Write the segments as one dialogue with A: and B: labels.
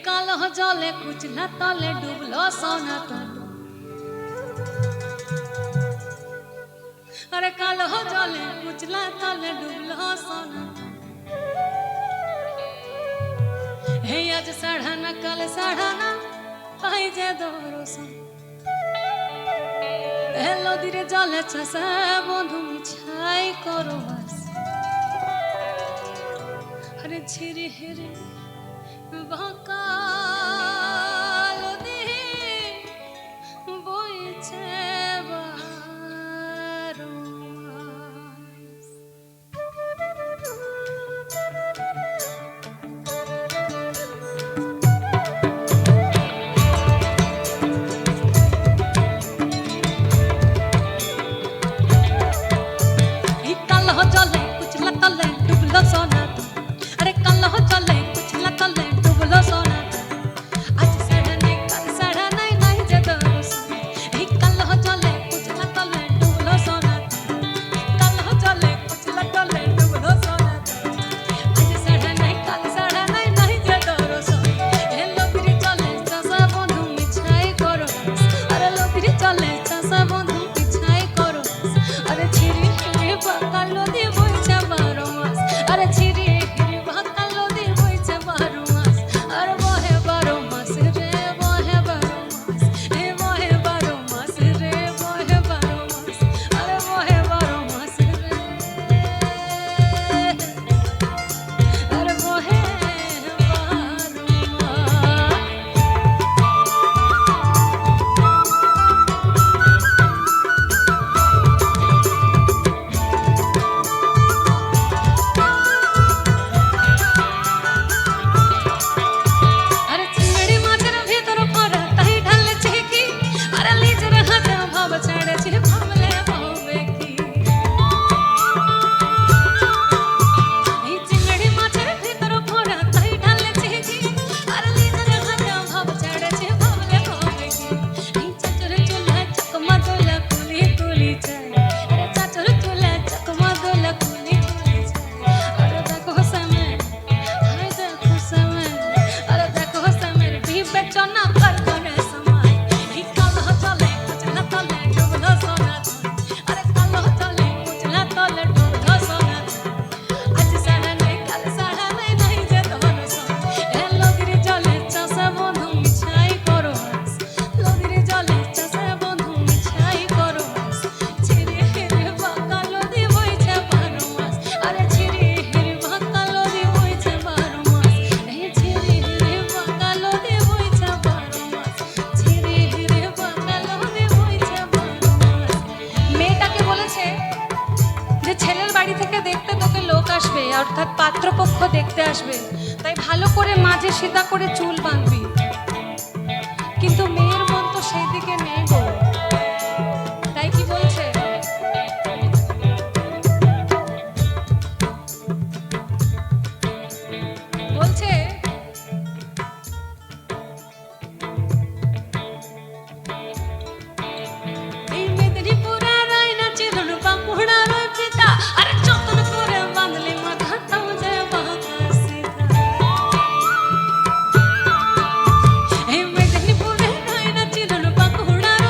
A: কালো জলে কুচলা তলে ডুবলো সনাতন। अरे कालो जले कुचला तले डुबलो सनातन। हे आज साढ़ाना कल साढ़ाना पाई जे दरसन। हेलो धीरे जले छसे बंधु मिछाई करो बास। अरे झिरी हिरी बकाल दी बोइछे जले कुचला तले डुबलो सनातन। अरे कालो जले कुचला तले डुबलो सनातन। आज साढ़ा नहीं कल साढ़ा नहीं नहीं जे दरसन। कालो जले कुचला तले डुबलो सनातन। कालो जले कुचला तले डुबलो सनातन। आज साढ़ा नहीं कल साढ़ा नहीं नहीं जे दरसन। लोभिरी चले चाषा बंधु मिछाई करो। अरे लोभिरी चले चाषा बंधु मिछाई करो। अरे छिरी छिरी बाकालो दी बोइछे बारो मास। अरे छिरी छिरी बाकालो दी बोइछे बारो मास। अरे बहे बारो मास रे बहे बारो मास। ए बहे बारो मास रे बहे बारो मास। अरे बहे बारो मास रे अरे बहे बारो मास। अरे चिंगड़ी माछर भीतर भरा ताई ढाले छेकी। अरे लीजर हाथे भाव छाड़े छे भावले भावे की। ई चिंगड़ी माछर भीतर भरा ताई ढाले छेकी। अरे लीजर हाथे भाव छाड़े छे भावले भावे की। ई चाचर चूल्हा चकमा दोला कुली कुली जाए। अरे चाचर चूल्हा चकमा दोला कुली कुली जाए। अरे देखो समय हाय देखो समय। अरे देखो समय बेचना कर करे समय। कालो जले कुचला तले डुबलो सनातन। अरे कालो जले कुचला तले डुबलो सनातन। आज साढ़ा नहीं कल साढ़ा नहीं नहीं जे दरसन। लोभिरी जले चाषा बंधु मिछाई करो बास। लोभिरी जले चाषा बंधु मिछाई करो बास। छिरी हिरी बाकालो दी बोइछे बारो मास। अरे छिरी हिरी बाकालो दी बोइछे बारो मास। ए छिरी हिरी बाकालो दी बोइछे बारो मास। छिरी हिरी बाकालो दी बोइछे बारो मास। মেয়েটাকে বলেছে যে ছেলের বাড়ি থেকে দেখতে তোকে লোক আসবে, অর্থাৎ পাত্রপক্ষ দেখতে আসবে, তাই ভালো করে মাঝে সিধা করে চুল বাঁধবি। কিন্তু মেয়ের মন তো সেই দিকে নেই গো। তাই কি বলছে, বলছে এই মেদিনীপুরের আয়না চিরুন বাঁকুড়ার ওই ফিতা। আরে যতন করে বাঁধলে মাথা তাও যে বাঁকা সিধা। এই মেদিনীপুরের আয়না চিরুন বাঁকুড়ার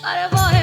A: আরে বহে